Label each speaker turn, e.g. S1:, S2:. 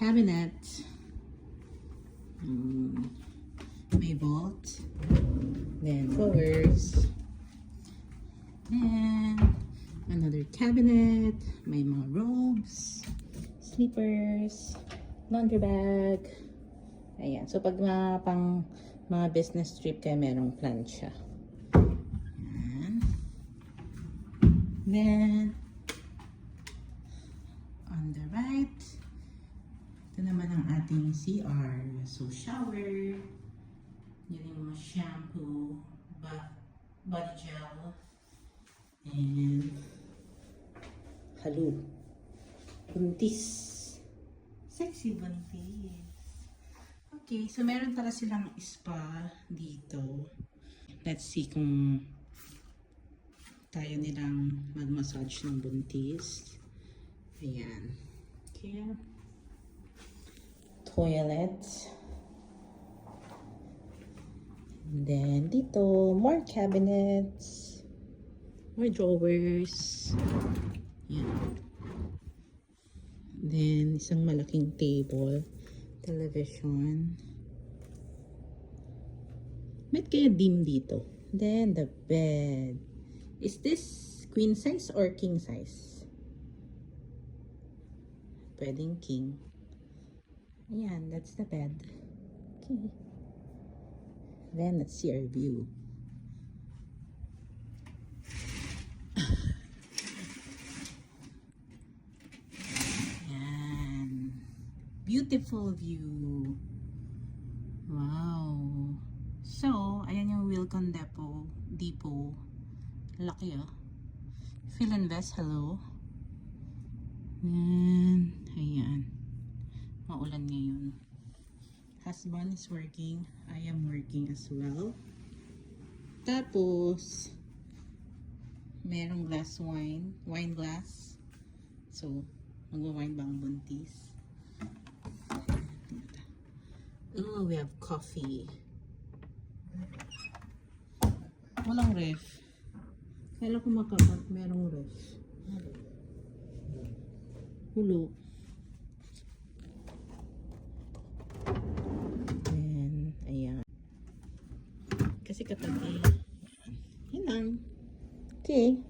S1: cabinet. May vault. Then drawers. And another cabinet. May mga robes, slippers, laundry bag. Ayan. So pag pang mga business trip kayo, merong plancha. Ayan. Then on the right, ito naman ang ating CR. So shower. Yan yung mga shampoo, body gel, and halo. Buntis. Sexy buntis. Okay, so meron pala silang spa dito. Let's see kung kaya nilang mag-massage ng buntis. Ayan. Okay. Toilet. And then dito, more cabinets. More drawers. Ayan. Then, isang malaking table. Television. Ba't kaya dim dito? Then, the bed. Is this queen size or king size? Pwedeng king. Ayan, that's the bed. Okay. Then, let's see our view. Beautiful view. Wow. So, ayan yung Wilcon Depot. Laki ah. Philinvest, hello. And, ayan. Maulan ngayon. Husband is working. I am working as well. Tapos, merong glass wine. Wine glass. So, magwa-wine bang buntis. Oh, we have coffee. Walang ref. Kailan ko makakat, merong ref. Hulo. And, ayan. Kasi katabi. Yan lang. Okay.